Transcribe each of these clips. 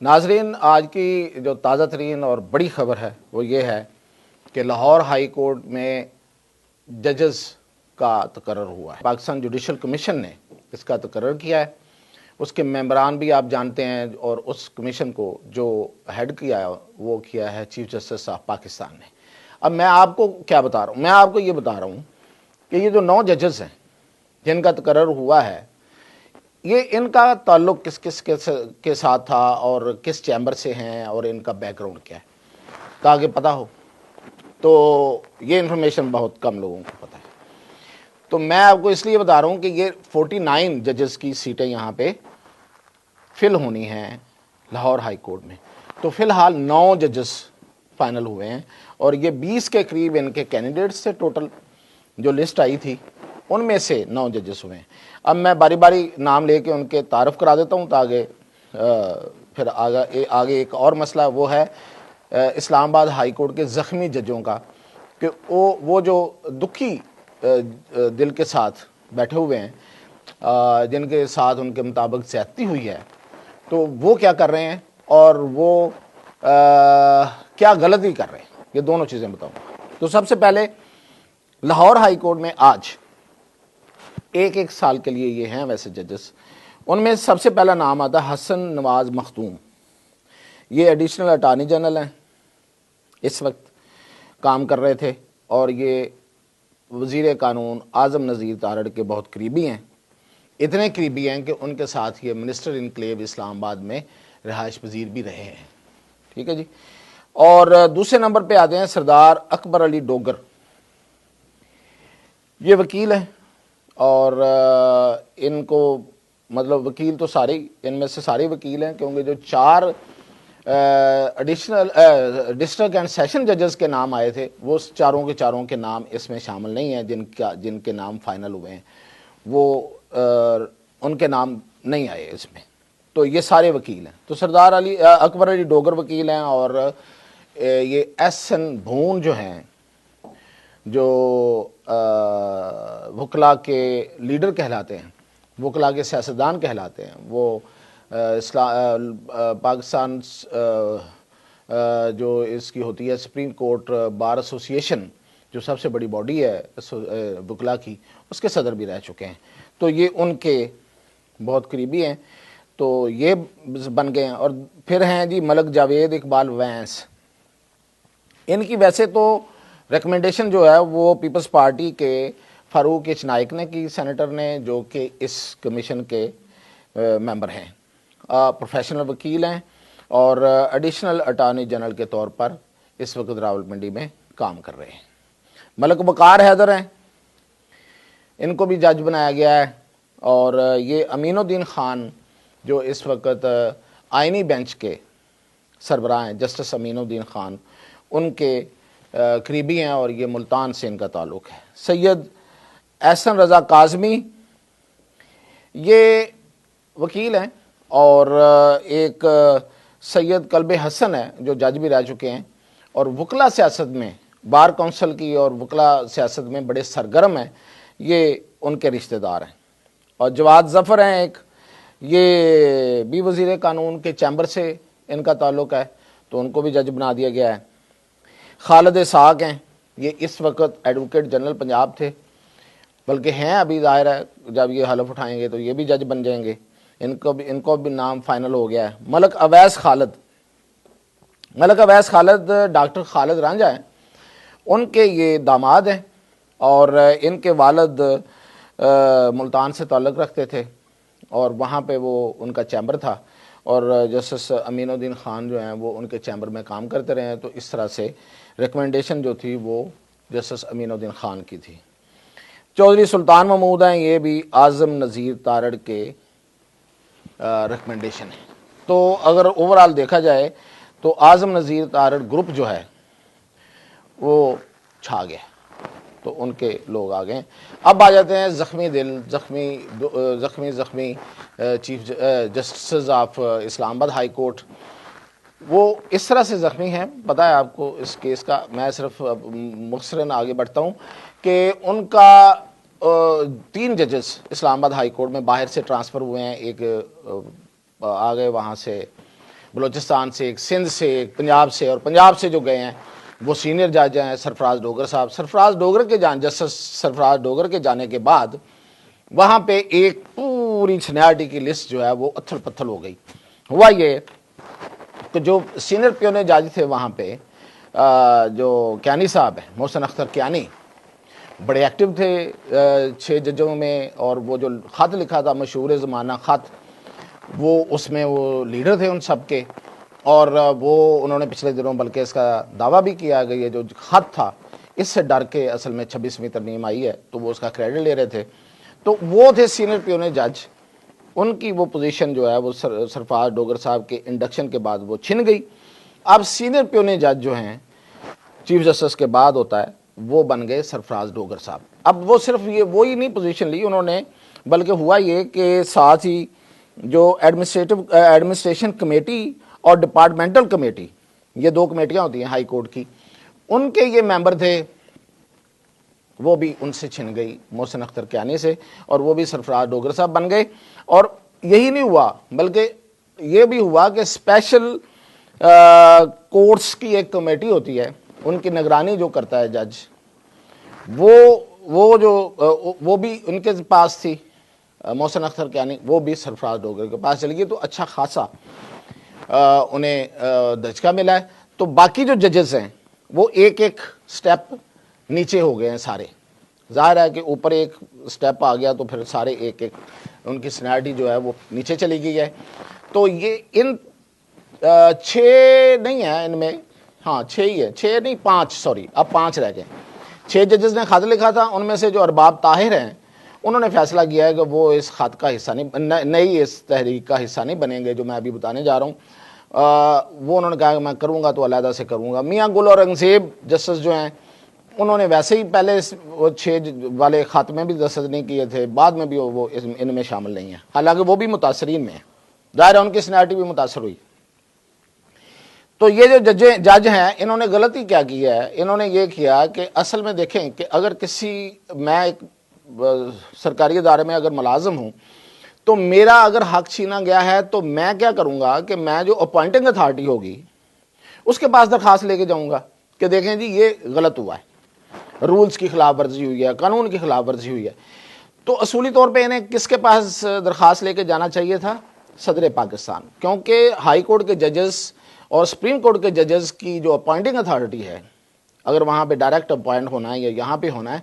नाजरीन, आज की जो ताज़ा तरीन और बड़ी ख़बर है वो ये है कि लाहौर हाई कोर्ट में जजेस का तकर्रर हुआ है। पाकिस्तान जुडिशल कमीशन ने इसका तकर्रर किया है। उसके मेंबरान भी आप जानते हैं, और उस कमीशन को जो हेड किया है वो किया है चीफ जस्टिस ऑफ पाकिस्तान ने। अब मैं आपको क्या बता रहा हूँ, मैं आपको ये बता रहा हूँ कि ये जो 9 जजेस हैं जिनका तकर्रर हुआ है, ये इनका ताल्लुक किस किस के साथ था और किस चैम्बर से हैं और इनका बैकग्राउंड क्या है, ताकि पता हो। तो ये इन्फॉर्मेशन बहुत कम लोगों को पता है। तो मैं आपको इसलिए बता रहा हूँ कि ये 49 जजेस की सीटें यहाँ पे फिल होनी हैं लाहौर हाई कोर्ट में। तो फिलहाल 9 जजेस फाइनल हुए हैं और ये 20 के करीब इनके कैंडिडेट्स थे। टोटल जो लिस्ट आई थी उनमें से 9 जजेस हुए हैं। अब मैं बारी बारी नाम लेके उनके तारफ़ करा देता हूँ, ताकि फिर आगे एक और मसला वो है इस्लामाबाद हाई कोर्ट के ज़ख्मी जजों का, कि वो जो दुखी दिल के साथ बैठे हुए हैं, जिनके साथ उनके मुताबिक ज़्यादती हुई है, तो वो क्या कर रहे हैं और वो क्या गलती कर रहे हैं, ये दोनों चीज़ें बताऊँगा। तो सबसे पहले लाहौर हाई कोर्ट में आज एक साल के लिए ये हैं वैसे जजेस। उनमें सबसे पहला नाम आता है हसन नवाज मखदूम। ये एडिशनल अटार्नी जनरल हैं, इस वक्त काम कर रहे थे, और ये वज़ीर कानून आज़म नज़ीर तारड़ के बहुत करीबी हैं। इतने करीबी हैं कि उनके साथ ये मिनिस्टर इनक्लेव इस्लामाबाद में रिहाइश पजीर भी रहे हैं। ठीक है जी। और दूसरे नंबर पे आते हैं सरदार अकबर अली डोगर। ये वकील हैं और इनको मतलब वकील तो सारे, इनमें से सारे वकील हैं, क्योंकि जो 4 एडिशनल डिस्ट्रिक्ट एंड सेशन जजेस के नाम आए थे वो चारों के नाम इसमें शामिल नहीं हैं। जिनके नाम फाइनल हुए हैं वो उनके नाम नहीं आए इसमें। तो ये सारे वकील हैं। तो सरदार अकबर अली डोगर वकील हैं, और ये एस.एन. भून जो हैं, जो वकला के लीडर कहलाते हैं, वकला के सियासतदान कहलाते हैं, वो पाकिस्तान जो इसकी होती है सुप्रीम कोर्ट बार एसोसिएशन, जो सबसे बड़ी बॉडी है वकला की, उसके सदर भी रह चुके हैं। तो ये उनके बहुत करीबी हैं, तो ये बन गए हैं। और फिर हैं जी मलक जावेद इकबाल वैंस। इनकी वैसे तो रिकमेंडेशन जो है वो पीपल्स पार्टी के फारूक एच नाइक ने की, सेनेटर ने, जो कि इस कमीशन के मेंबर हैं, प्रोफेशनल वकील हैं और एडिशनल अटार्नी जनरल के तौर पर इस वक्त रावलपिंडी में काम कर रहे हैं। मलक वकार हैदर हैं, इनको भी जज बनाया गया है। और ये अमीनुद्दीन खान जो इस वक्त आइनी बेंच के सरबराह हैं, जस्टिस अमीनुद्दीन खान, उनके करीबी हैं और ये मुल्तान से इनका ताल्लुक़ है। सैयद एहसन रज़ा काज़मी ये वकील हैं, और एक सैयद कल्बे हसन है जो जज भी रह चुके हैं और वकला सियासत में, बार काउंसिल की और वकला सियासत में बड़े सरगर्म हैं। ये उनके रिश्तेदार हैं। और जवाद ज़फ़र हैं एक, ये भी वज़ीर कानून के चैम्बर से इनका ताल्लुक़ है, तो उनको भी जज बना दिया गया है। खालिद इसाक हैं, ये इस वक्त एडवोकेट जनरल पंजाब थे, बल्कि हैं अभी, ज़ाहिर है जब ये हलफ उठाएंगे तो ये भी जज बन जाएंगे। इनको भी नाम फाइनल हो गया है। मलक अवैस खालिद डॉक्टर खालिद रांझा हैं, उनके ये दामाद हैं, और इनके वालिद मुल्तान से ताल्लुक़ रखते थे और वहाँ पे वो उनका चैम्बर था, और जस्टिस अमीनुद्दीन खान जो हैं वो उनके चैम्बर में काम करते रहे हैं। तो इस तरह से रिकमेंडेशन जो थी वो जस्टिस अमीनुद्दीन खान की थी। चौधरी सुल्तान महमूद हैं, ये भी आज़म नज़ीर तारड़ के रिकमेंडेशन है। तो अगर ओवरऑल देखा जाए तो आज़म नज़ीर तारड़ ग्रुप जो है वो छा गया, तो उनके लोग आ गए। अब आ जाते हैं ज़ख्मी chief justice of Islamabad high court. वो इस तरह से ज़ख्मी हैं, पता है आपको इस केस का। मैं सिर्फ मुख्तसरन आगे बढ़ता हूँ कि उनका 3 जजेस इस्लामाबाद हाई कोर्ट में बाहर से ट्रांसफ़र हुए हैं। एक आ गए वहाँ से बलूचिस्तान से, एक सिंध से, एक पंजाब से, और पंजाब से जो गए हैं वो सीनियर जज हैं सरफराज डोगर साहब। सरफराज डोगर के जस्टिस सरफराज डोगर के जाने के बाद वहाँ पे एक पूरी सीनियरिटी की लिस्ट जो है वो अथल पत्थल हो गई। हुआ ये कि जो सीनियर प्योने जज थे वहाँ पे, जो क्यानी साहब हैं, मोहसिन अख्तर क्यानी, बड़े एक्टिव थे 6 जजों में, और वो जो ख़त लिखा था मशहूर ज़माना ख़त, वो उसमें वो लीडर थे उन सब के। और वो उन्होंने पिछले दिनों बल्कि इसका दावा भी किया कि ये जो ख़त था इससे डर के असल में 26वीं तरमीम आई है, तो वो उसका क्रेडिट ले रहे थे। तो वो थे सीनियर प्योने जज, उनकी वो पोजीशन जो है वो सरफराज डोगर साहब के इंडक्शन के बाद वो छिन गई। अब सीनियर प्योने जज जो हैं चीफ जस्टिस के बाद होता है, वो बन गए सरफराज डोगर साहब। अब वो सिर्फ ये वो ही नहीं पोजीशन ली उन्होंने, बल्कि हुआ ये कि साथ ही जो एडमिनिस्ट्रेशन कमेटी और डिपार्टमेंटल कमेटी, ये 2 कमेटियां होती हैं हाई कोर्ट की, उनके ये मेंबर थे, वो भी उनसे छिन गई मोहसिन अख्तर क्यानी से, और वो भी सरफराज डोगर साहब बन गए। और यही नहीं हुआ, बल्कि ये भी हुआ कि स्पेशल कोर्ट्स की एक कमेटी होती है, उनकी निगरानी जो करता है जज, वो भी उनके पास थी, मोहसिन अख्तर क्यानी, वो भी सरफराज डोगर के पास चली गई। तो अच्छा खासा उन्हें दचका मिला है। तो बाकी जो जजेस हैं वो एक एक स्टेप नीचे हो गए हैं सारे। जाहिर है कि ऊपर एक स्टेप आ गया तो फिर सारे एक एक उनकी सीनियरिटी जो है वो नीचे चली गई है। तो ये इन 6 नहीं है इनमें, हाँ 6 ही है, 6 नहीं 5, सॉरी अब 5 रह गए। 6 जजेस ने खत लिखा था, उनमें से जो अरबाब ताहिर हैं उन्होंने फैसला किया है कि वो इस खत का हिस्सा नहीं इस तहरीक का हिस्सा नहीं बनेंगे जो मैं अभी बताने जा रहा हूँ। वो उन्होंने कहा कि मैं करूँगा तो अलहदा से करूँगा। मियाँ गुल औरंगज़ेब जस्टिस जो हैं उन्होंने वैसे ही पहले वो 6 वाले खत में भी दस्तखत नहीं किए थे, बाद में भी वो इनमें शामिल नहीं है, हालांकि वो भी मुतासरीन में है, ज़ाहिर है उनकी सीनियरिटी भी मुतासर हुई। तो ये जो जज हैं इन्होंने गलती क्या की है, इन्होंने ये किया कि असल में देखें कि अगर मैं एक सरकारी इदारे में अगर मुलाजिम हूँ तो मेरा अगर हक छीना गया है तो मैं क्या करूँगा कि मैं जो अपॉइंटिंग अथॉरिटी होगी उसके पास दरख्वास्त लेके जाऊँगा कि देखें जी ये गलत हुआ है, रूल्स की खिलाफ वर्जी हुई है, कानून की खिलाफ वर्जी हुई है। तो असूली तौर पे इन्हें किसके पास दरख्वास्त लेके जाना चाहिए था? सदर पाकिस्तान, क्योंकि हाई कोर्ट के जजेस और सुप्रीम कोर्ट के जजेस की जो अपॉइंटिंग अथॉरिटी है, अगर वहाँ पे डायरेक्ट अपॉइंट होना है या यहाँ पे होना है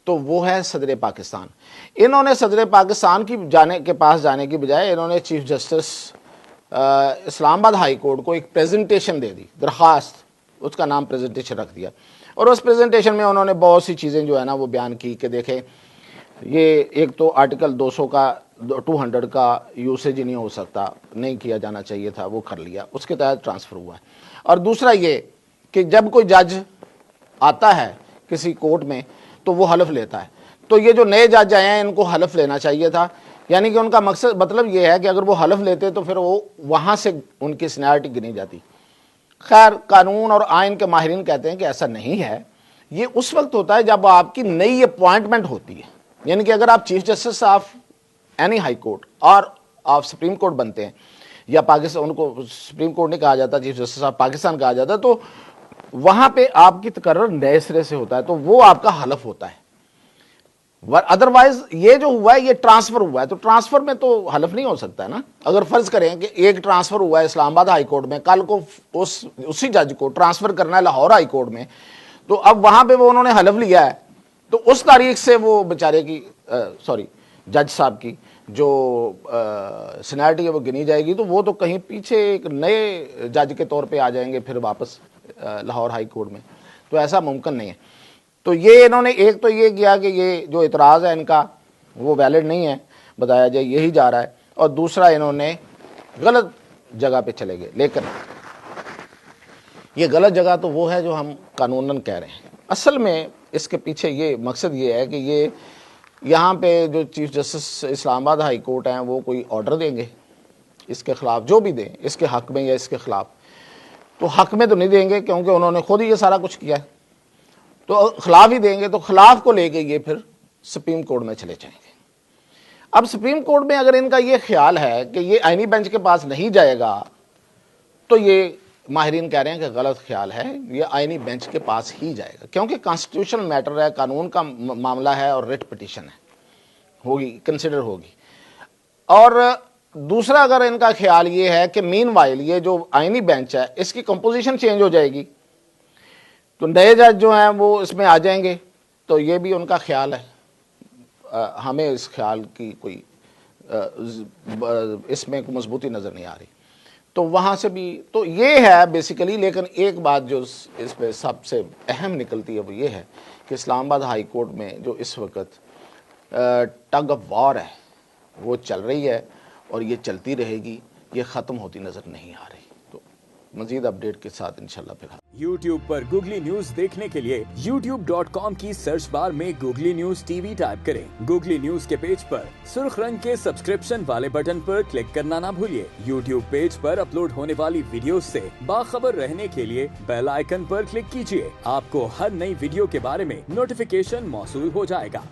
तो वो है सदर पाकिस्तान। इन्होंने सदर पाकिस्तान के पास जाने की बजाय इन्होंने chief justice Islamabad high court को एक प्रेजेंटेशन दे दी, दरख्वास्त, उसका नाम प्रेजेंटेशन रख दिया। और उस प्रेजेंटेशन में उन्होंने बहुत सी चीज़ें जो है ना वो बयान की कि देखें ये एक तो आर्टिकल 200 का यूसेज ही नहीं हो सकता, नहीं किया जाना चाहिए था, वो कर लिया, उसके तहत ट्रांसफ़र हुआ है। और दूसरा ये कि जब कोई जज आता है किसी कोर्ट में तो वो हलफ लेता है, तो ये जो नए जज आए हैं इनको हलफ लेना चाहिए था, यानी कि उनका मकसद मतलब ये है कि अगर वो हलफ लेते तो फिर वो वहाँ से उनकी सीनियरिटी गिनी जाती। खैर कानून और आइन के माहिरीन कहते हैं कि ऐसा नहीं है, ये उस वक्त होता है जब आपकी नई अपॉइंटमेंट होती है, यानी कि अगर आप chief justice of any high court और आप सुप्रीम कोर्ट बनते हैं, या पाकिस्तान, उनको सुप्रीम कोर्ट नहीं कहा जाता, चीफ जस्टिस ऑफ पाकिस्तान कहा जाता, तो वहां पे आपकी तकर्रर नए सिरे से होता है, तो वो आपका हलफ होता है। अदरवाइज ये जो हुआ है ये ट्रांसफर हुआ है, तो ट्रांसफर में तो हलफ नहीं हो सकता है ना। अगर फर्ज करें कि एक ट्रांसफर हुआ है इस्लामाबाद हाई कोर्ट में, कल को उसी जज को ट्रांसफर करना है लाहौर हाई कोर्ट में, तो अब वहां पे वो उन्होंने हलफ लिया है, तो उस तारीख से वो बेचारे की जज साहब की जो सीनियरिटी है वो गिनी जाएगी, तो वो तो कहीं पीछे एक नए जज के तौर पे आ जाएंगे फिर वापस लाहौर हाई कोर्ट में, तो ऐसा मुमकिन नहीं है। तो ये इन्होंने एक तो ये किया कि ये जो इतराज़ है इनका वो वैलिड नहीं है, बताया जाए यही जा रहा है, और दूसरा इन्होंने गलत जगह पे चले गए। लेकिन ये गलत जगह तो वो है जो हम कानूनन कह रहे हैं। असल में इसके पीछे ये मकसद ये है कि ये यहाँ पे जो chief justice Islamabad high court हैं वो कोई ऑर्डर देंगे इसके ख़िलाफ़, जो भी दें इसके हक़ में या इसके ख़िलाफ़, तो हक़ में तो नहीं देंगे क्योंकि उन्होंने खुद ही ये सारा कुछ किया है, तो खिलाफ ही देंगे, तो खिलाफ को लेके ये फिर सुप्रीम कोर्ट में चले जाएंगे। अब सुप्रीम कोर्ट में अगर इनका ये ख्याल है कि ये आईनी बेंच के पास नहीं जाएगा तो ये माहिरीन कह रहे हैं कि गलत ख्याल है, ये आईनी बेंच के पास ही जाएगा, क्योंकि कॉन्स्टिट्यूशनल मैटर है, कानून का मामला है और रिट पिटीशन है, होगी, कंसिडर होगी। और दूसरा, अगर इनका ख्याल ये है कि मीनवाइल ये जो आईनी बेंच है इसकी कंपोजिशन चेंज हो जाएगी तो नए जज जो हैं वो इसमें आ जाएंगे, तो ये भी उनका ख्याल है। हमें इस ख्याल की कोई इसमें कोई मजबूती नज़र नहीं आ रही, तो वहाँ से भी तो ये है बेसिकली। लेकिन एक बात जो इस पे सबसे अहम निकलती है वो ये है कि इस्लामाबाद हाई कोर्ट में जो इस वक्त टग ऑफ वॉर है वो चल रही है और ये चलती रहेगी, ये ख़त्म होती नज़र नहीं आ रही। तो मज़ीद अपडेट के साथ इंशाल्लाह फिर YouTube पर गूगली न्यूज देखने के लिए youtube.com की सर्च बार में गूगली न्यूज टीवी टाइप करें। गूगली न्यूज के पेज पर सुर्ख रंग के सब्सक्रिप्शन वाले बटन पर क्लिक करना ना भूलिए। YouTube पेज पर अपलोड होने वाली वीडियोस से बाखबर रहने के लिए बेल आइकन पर क्लिक कीजिए। आपको हर नई वीडियो के बारे में नोटिफिकेशन मौसूल हो जाएगा।